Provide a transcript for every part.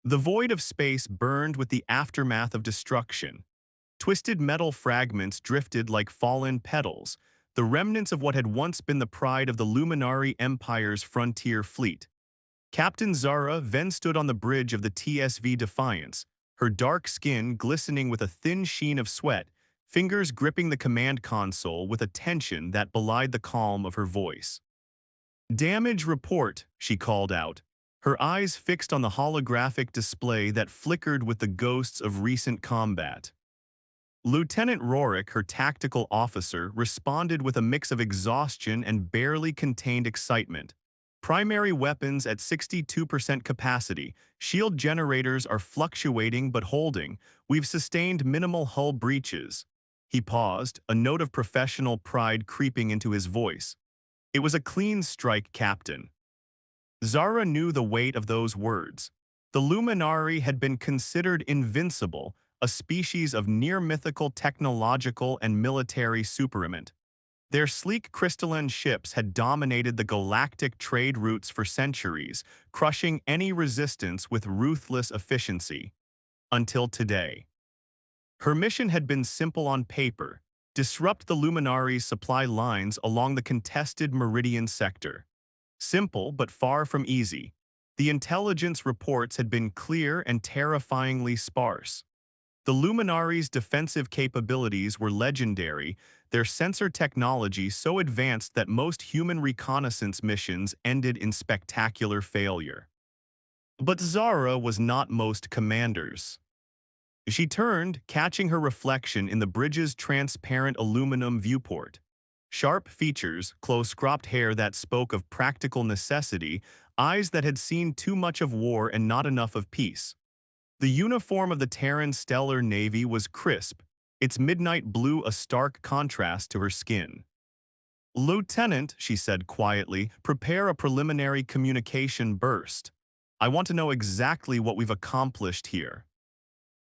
The void of space burned with the aftermath of destruction. Twisted metal fragments drifted like fallen petals, the remnants of what had once been the pride of the Luminari Empire's frontier fleet. Captain Zara then stood on the bridge of the TSV Defiance, her dark skin glistening with a thin sheen of sweat, fingers gripping the command console with a tension that belied the calm of her voice. "Damage report," she called out, her eyes fixed on the holographic display that flickered with the ghosts of recent combat. Lieutenant Rorik, her tactical officer, responded with a mix of exhaustion and barely contained excitement. "Primary weapons at 62% capacity. Shield generators are fluctuating but holding. We've sustained minimal hull breaches." He paused, a note of professional pride creeping into his voice. "It was a clean strike, Captain." Zara knew the weight of those words. The Luminari had been considered invincible, a species of near-mythical technological and military superiment. Their sleek crystalline ships had dominated the galactic trade routes for centuries, crushing any resistance with ruthless efficiency. Until today. Her mission had been simple on paper: disrupt the Luminari's supply lines along the contested Meridian sector. Simple, but far from easy. The intelligence reports had been clear and terrifyingly sparse. The Luminari's defensive capabilities were legendary, their sensor technology so advanced that most human reconnaissance missions ended in spectacular failure. But Zara was not most commanders. She turned, catching her reflection in the bridge's transparent aluminum viewport. Sharp features, close-cropped hair that spoke of practical necessity, eyes that had seen too much of war and not enough of peace. The uniform of the Terran Stellar Navy was crisp, its midnight blue a stark contrast to her skin. "Lieutenant," she said quietly, "prepare a preliminary communication burst. I want to know exactly what we've accomplished here."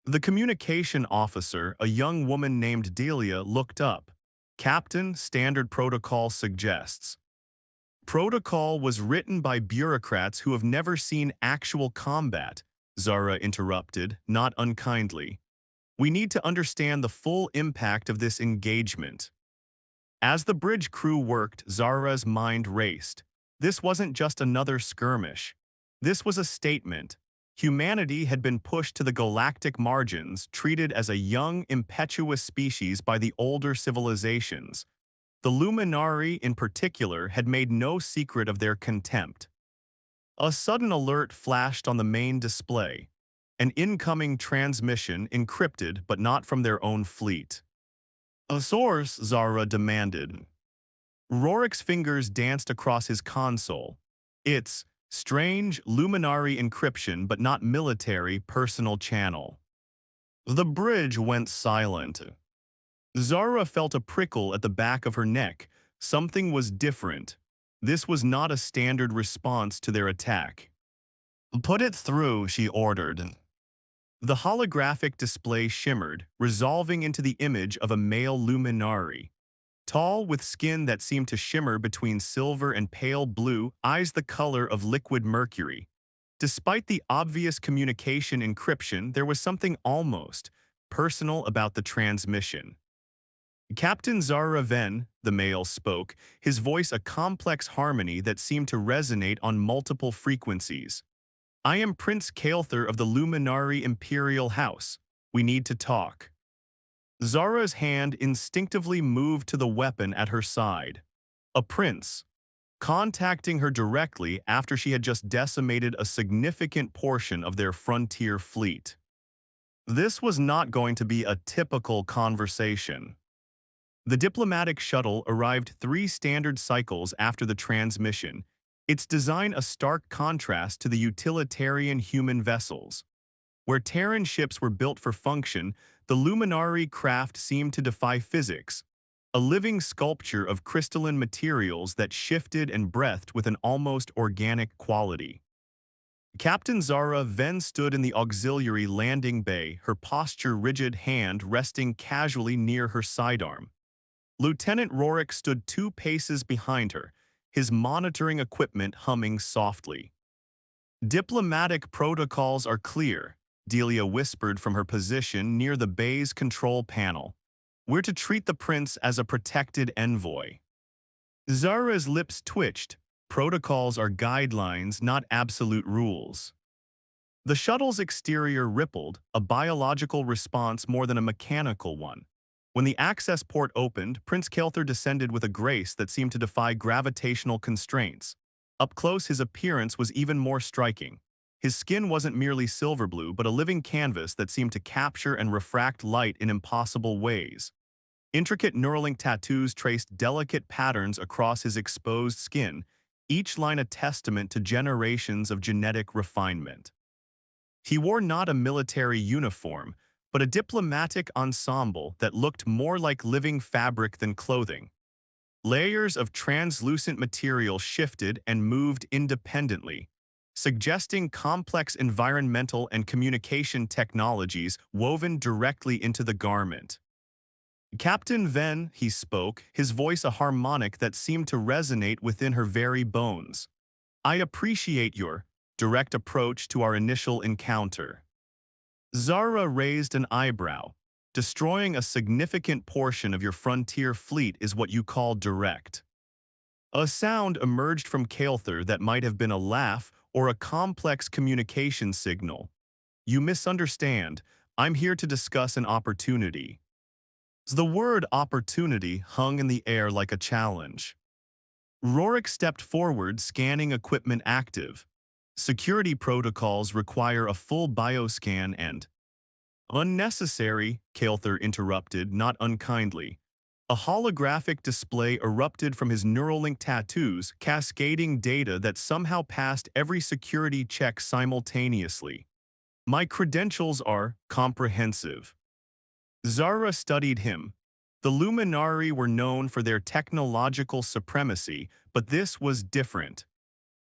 The communication officer, a young woman named Delia, looked up. "Captain, standard protocol suggests." "Protocol was written by bureaucrats who have never seen actual combat," Zara interrupted, not unkindly. "We need to understand the full impact of this engagement." As the bridge crew worked, Zara's mind raced. This wasn't just another skirmish. This was a statement. Humanity had been pushed to the galactic margins, treated as a young, impetuous species by the older civilizations. The Luminari, in particular, had made no secret of their contempt. A sudden alert flashed on the main display. An incoming transmission, encrypted but not from their own fleet. "A source," Zara demanded. Rorik's fingers danced across his console. "It's strange, Luminari encryption but not military, personal channel." The bridge went silent. Zara felt a prickle at the back of her neck. Something was different. This was not a standard response to their attack. "Put it through," she ordered. The holographic display shimmered, resolving into the image of a male Luminari. Tall, with skin that seemed to shimmer between silver and pale blue, eyes the color of liquid mercury. Despite the obvious communication encryption, there was something almost personal about the transmission. "Captain Zara Ven," the male spoke, his voice a complex harmony that seemed to resonate on multiple frequencies. "I am Prince Kael'thar of the Luminari Imperial House. We need to talk." Zara's hand instinctively moved to the weapon at her side. A prince, contacting her directly after she had just decimated a significant portion of their frontier fleet. This was not going to be a typical conversation. The diplomatic shuttle arrived 3 standard cycles after the transmission, its design a stark contrast to the utilitarian human vessels. Where Terran ships were built for function, the Luminari craft seemed to defy physics, a living sculpture of crystalline materials that shifted and breathed with an almost organic quality. Captain Zara then stood in the auxiliary landing bay, her posture rigid, hand resting casually near her sidearm. Lieutenant Rorik stood 2 paces behind her, his monitoring equipment humming softly. Diplomatic protocols are clear, Delia whispered from her position near the bay's control panel. We're to treat the prince as a protected envoy. Zara's lips twitched. Protocols are guidelines, not absolute rules. The shuttle's exterior rippled, a biological response more than a mechanical one. When the access port opened, Prince Kael'thar descended with a grace that seemed to defy gravitational constraints. Up close, his appearance was even more striking. His skin wasn't merely silver blue, but a living canvas that seemed to capture and refract light in impossible ways. Intricate Neuralink tattoos traced delicate patterns across his exposed skin, each line a testament to generations of genetic refinement. He wore not a military uniform, but a diplomatic ensemble that looked more like living fabric than clothing. Layers of translucent material shifted and moved independently, suggesting complex environmental and communication technologies woven directly into the garment. Captain Ven, he spoke, his voice a harmonic that seemed to resonate within her very bones. I appreciate your direct approach to our initial encounter. Zara raised an eyebrow. Destroying a significant portion of your frontier fleet is what you call direct. A sound emerged from Kael'thar that might have been a laugh or a complex communication signal. You misunderstand. I'm here to discuss an opportunity. The word opportunity hung in the air like a challenge. Rorik stepped forward, scanning equipment active. Security protocols require a full bioscan and unnecessary, Kael'thar interrupted, not unkindly. A holographic display erupted from his Neuralink tattoos, cascading data that somehow passed every security check simultaneously. My credentials are comprehensive. Zara studied him. The Luminari were known for their technological supremacy, but this was different.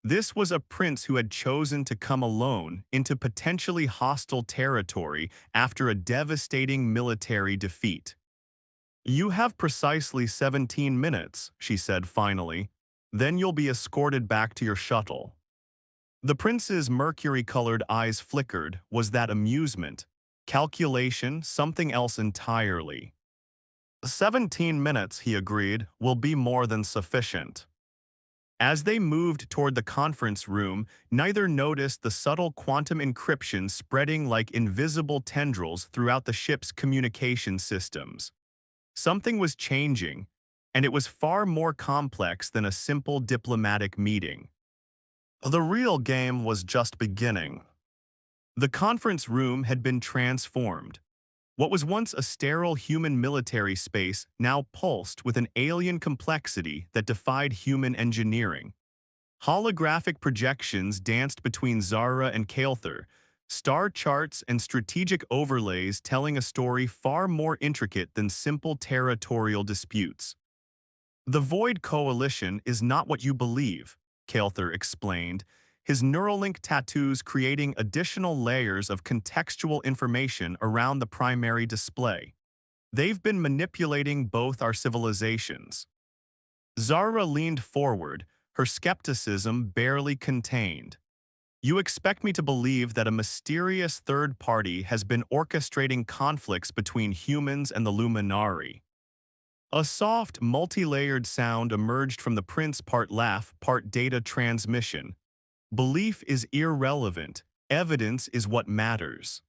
This was a prince who had chosen to come alone into potentially hostile territory after a devastating military defeat. You have precisely 17 minutes, she said finally. Then you'll be escorted back to your shuttle. The prince's mercury-colored eyes flickered. Was that amusement? Calculation? Something else entirely. 17 minutes, he agreed, will be more than sufficient. As they moved toward the conference room, neither noticed the subtle quantum encryption spreading like invisible tendrils throughout the ship's communication systems. Something was changing, and it was far more complex than a simple diplomatic meeting. The real game was just beginning. The conference room had been transformed. What was once a sterile human military space now pulsed with an alien complexity that defied human engineering. Holographic projections danced between Zara and Kael'thar, star charts and strategic overlays telling a story far more intricate than simple territorial disputes. The Void Coalition is not what you believe, Kael'thar explained, his Neuralink tattoos creating additional layers of contextual information around the primary display. They've been manipulating both our civilizations. Zara leaned forward, her skepticism barely contained. You expect me to believe that a mysterious third party has been orchestrating conflicts between humans and the Luminari. A soft, multi-layered sound emerged from the prince, part laugh, part data transmission. Belief is irrelevant. Evidence is what matters.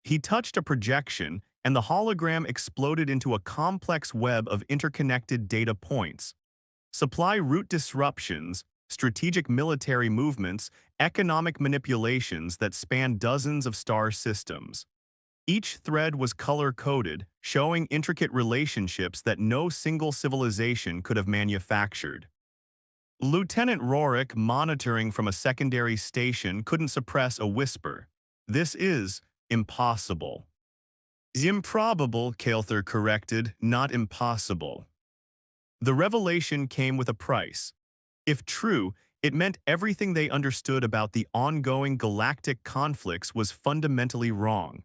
He touched a projection, and the hologram exploded into a complex web of interconnected data points. Supply route disruptions, strategic military movements, economic manipulations that span dozens of star systems. Each thread was color-coded, showing intricate relationships that no single civilization could have manufactured. Lieutenant Rorik, monitoring from a secondary station, couldn't suppress a whisper. This is impossible. Improbable, Kael'thar corrected, not impossible. The revelation came with a price. If true, it meant everything they understood about the ongoing galactic conflicts was fundamentally wrong.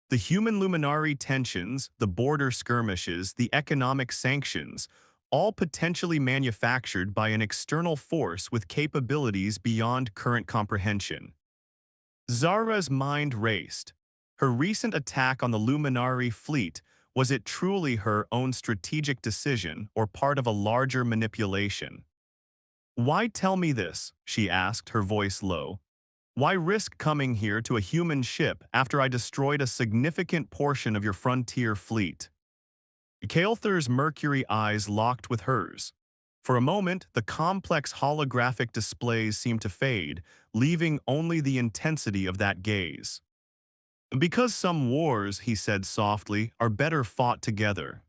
The human Luminari tensions, the border skirmishes, the economic sanctions, all potentially manufactured by an external force with capabilities beyond current comprehension. Zara's mind raced. Her recent attack on the Luminari fleet, was it truly her own strategic decision or part of a larger manipulation? "Why tell me this?" she asked, her voice low. "Why risk coming here to a human ship after I destroyed a significant portion of your frontier fleet?" Kael'thur's mercury eyes locked with hers. For a moment, the complex holographic displays seemed to fade, leaving only the intensity of that gaze. "Because some wars," he said softly, "are better fought together."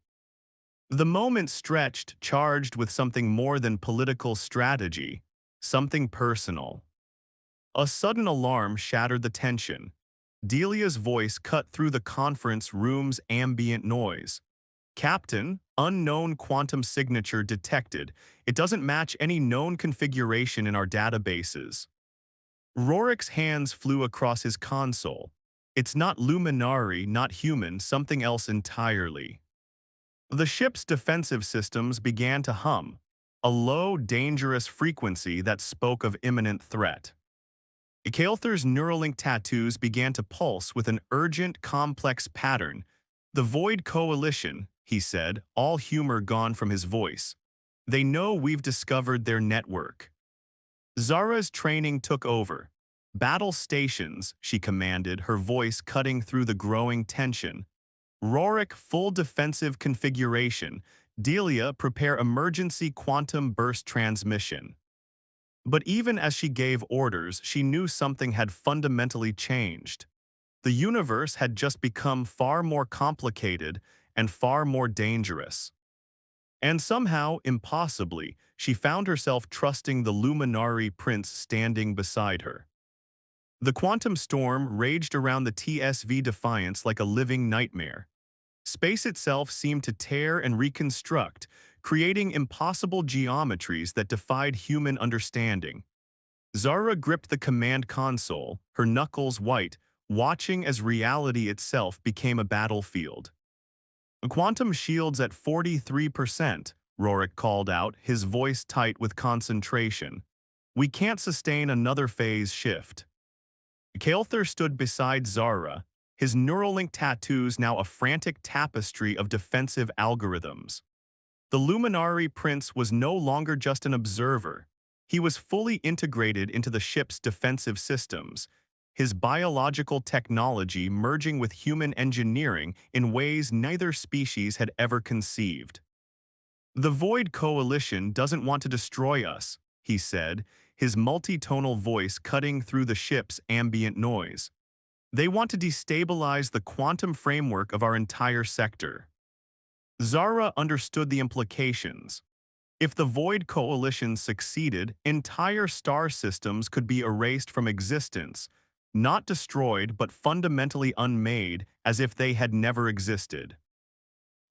The moment stretched, charged with something more than political strategy, something personal. A sudden alarm shattered the tension. Delia's voice cut through the conference room's ambient noise. "Captain, unknown quantum signature detected. It doesn't match any known configuration in our databases." Rorik's hands flew across his console. "It's not Luminari, not human, something else entirely." The ship's defensive systems began to hum, a low, dangerous frequency that spoke of imminent threat. Kael'thur's Neuralink tattoos began to pulse with an urgent, complex pattern. "The Void Coalition," he said, all humor gone from his voice. "They know we've discovered their network." Zara's training took over. "Battle stations," she commanded, her voice cutting through the growing tension. "Rorik, full defensive configuration. Delia, prepare emergency quantum burst transmission." But even as she gave orders, she knew something had fundamentally changed. The universe had just become far more complicated and far more dangerous. And somehow, impossibly, she found herself trusting the Luminari prince standing beside her. The quantum storm raged around the TSV Defiance like a living nightmare. Space itself seemed to tear and reconstruct, creating impossible geometries that defied human understanding. Zara gripped the command console, her knuckles white, watching as reality itself became a battlefield. "Quantum shields at 43%, Rorik called out, his voice tight with concentration. "We can't sustain another phase shift." Kael'thur stood beside Zara, his Neuralink tattoos now a frantic tapestry of defensive algorithms. The Luminari Prince was no longer just an observer. He was fully integrated into the ship's defensive systems, his biological technology merging with human engineering in ways neither species had ever conceived. "The Void Coalition doesn't want to destroy us," he said, his multitonal voice cutting through the ship's ambient noise. "They want to destabilize the quantum framework of our entire sector." Zara understood the implications. If the Void Coalition succeeded, entire star systems could be erased from existence, not destroyed but fundamentally unmade as if they had never existed.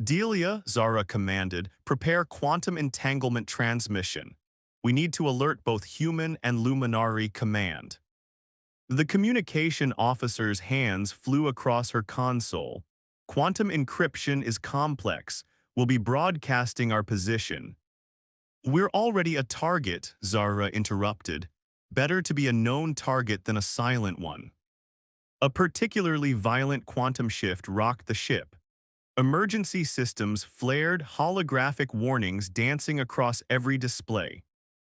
"Delia," Zara commanded, "prepare quantum entanglement transmission. We need to alert both human and Luminari command." The communication officer's hands flew across her console. "Quantum encryption is complex. We'll be broadcasting our position." "We're already a target," Zara interrupted. "Better to be a known target than a silent one." A particularly violent quantum shift rocked the ship. Emergency systems flared, holographic warnings dancing across every display.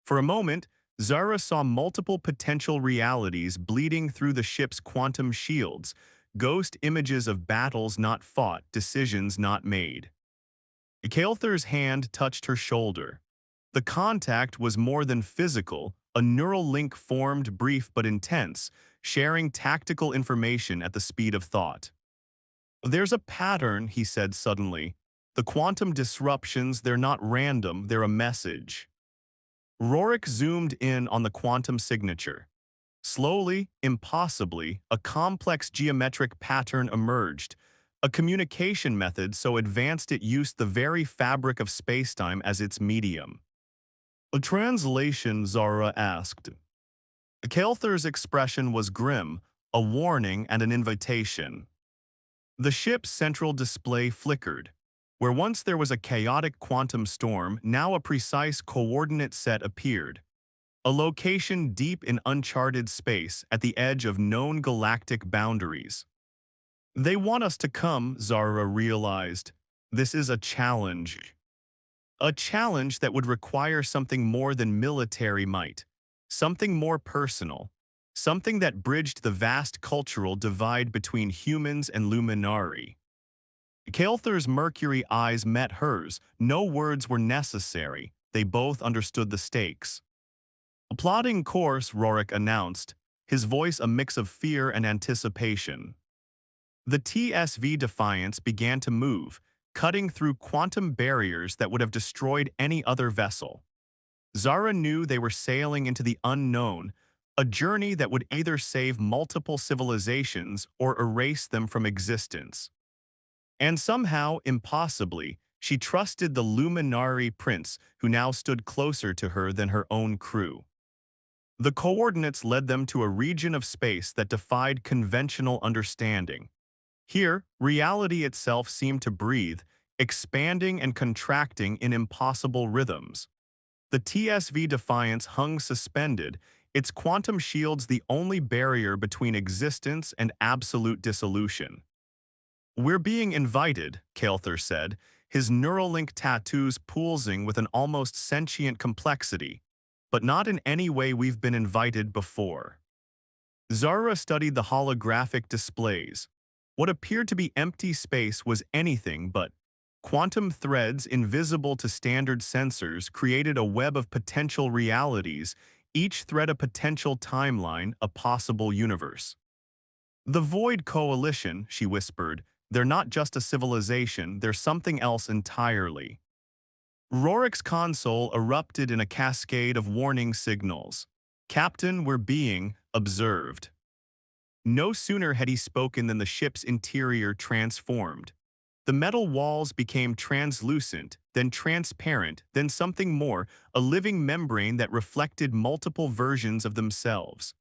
For a moment, Zara saw multiple potential realities bleeding through the ship's quantum shields, ghost images of battles not fought, decisions not made. Kael'thur's hand touched her shoulder. The contact was more than physical, a neural link formed brief but intense, sharing tactical information at the speed of thought. "There's a pattern," he said suddenly. "The quantum disruptions, they're not random, they're a message." Rorik zoomed in on the quantum signature. Slowly, impossibly, a complex geometric pattern emerged, a communication method so advanced it used the very fabric of spacetime as its medium. "A translation?" Zara asked. Kael'thur's expression was grim, a warning and an invitation. The ship's central display flickered. Where once there was a chaotic quantum storm, now a precise coordinate set appeared. A location deep in uncharted space at the edge of known galactic boundaries. They want us to come, Zara realized. This is a challenge. A challenge that would require something more than military might. Something more personal. Something that bridged the vast cultural divide between humans and Luminari. Kael'thur's mercury eyes met hers. No words were necessary. They both understood the stakes. Plotting course, Rorik announced, his voice a mix of fear and anticipation. The TSV Defiance began to move, cutting through quantum barriers that would have destroyed any other vessel. Zara knew they were sailing into the unknown, a journey that would either save multiple civilizations or erase them from existence. And somehow, impossibly, she trusted the Luminari prince who now stood closer to her than her own crew. The coordinates led them to a region of space that defied conventional understanding. Here, reality itself seemed to breathe, expanding and contracting in impossible rhythms. The TSV Defiance hung suspended, its quantum shields the only barrier between existence and absolute dissolution. "We're being invited," Kael'thur said, his Neuralink tattoos pulsing with an almost sentient complexity, but not in any way we've been invited before. Zara studied the holographic displays. What appeared to be empty space was anything but. Quantum threads invisible to standard sensors created a web of potential realities, each thread a potential timeline, a possible universe. "The Void Coalition," she whispered, "they're not just a civilization, they're something else entirely." Rorik's console erupted in a cascade of warning signals. "Captain, we're being observed." No sooner had he spoken than the ship's interior transformed. The metal walls became translucent, then transparent, then something more, a living membrane that reflected multiple versions of themselves.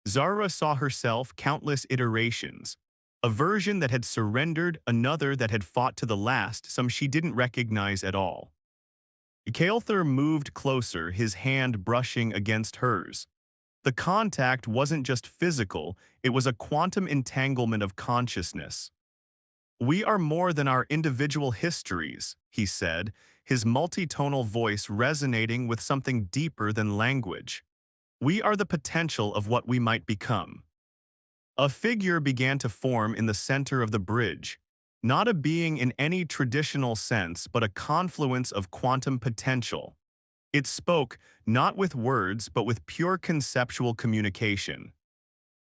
Zara saw herself countless iterations. A version that had surrendered, another that had fought to the last, some she didn't recognize at all. Kael'thur moved closer, his hand brushing against hers. The contact wasn't just physical, it was a quantum entanglement of consciousness. "We are more than our individual histories," he said, his multitonal voice resonating with something deeper than language. "We are the potential of what we might become." A figure began to form in the center of the bridge, not a being in any traditional sense but a confluence of quantum potential. It spoke, not with words but with pure conceptual communication.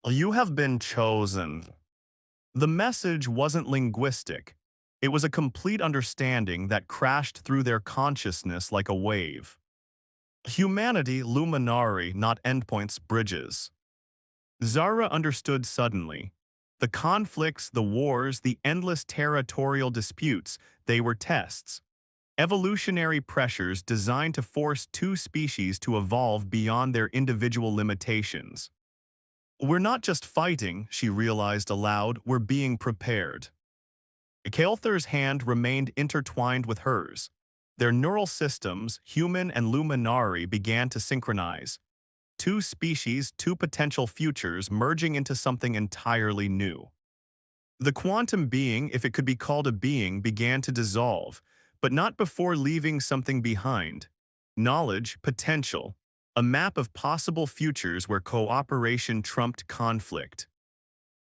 "You have been chosen." The message wasn't linguistic. It was a complete understanding that crashed through their consciousness like a wave. Humanity, Luminari, not endpoints, bridges. Zara understood suddenly. The conflicts, the wars, the endless territorial disputes, they were tests. Evolutionary pressures designed to force two species to evolve beyond their individual limitations. "We're not just fighting," she realized aloud, "we're being prepared." Kael'thur's hand remained intertwined with hers. Their neural systems, human and Luminari, began to synchronize. Two species, two potential futures merging into something entirely new. The quantum being, if it could be called a being, began to dissolve, but not before leaving something behind. Knowledge, potential, a map of possible futures where cooperation trumped conflict.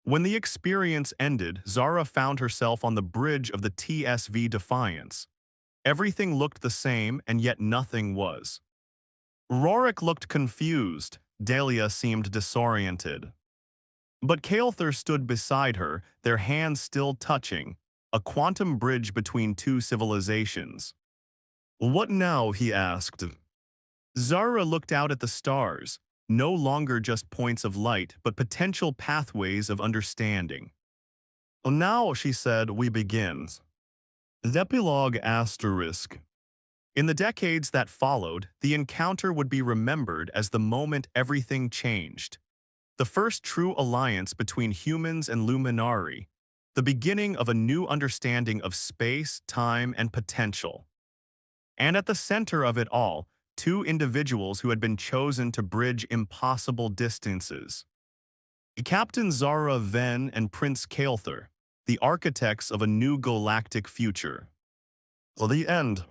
When the experience ended, Zara found herself on the bridge of the TSV Defiance. Everything looked the same, and yet nothing was. Rorik looked confused. Dahlia seemed disoriented. But Kael'thur stood beside her, their hands still touching, a quantum bridge between two civilizations. "What now?" he asked. Zara looked out at the stars, no longer just points of light, but potential pathways of understanding. "Now," she said, "we begin." The epilogue asterisk. In the decades that followed, the encounter would be remembered as the moment everything changed. The first true alliance between humans and Luminari. the beginning of a new understanding of space, time, and potential. And at the center of it all, two individuals who had been chosen to bridge impossible distances. Captain Zara Venn and Prince Kael'thar, the architects of a new galactic future. The end.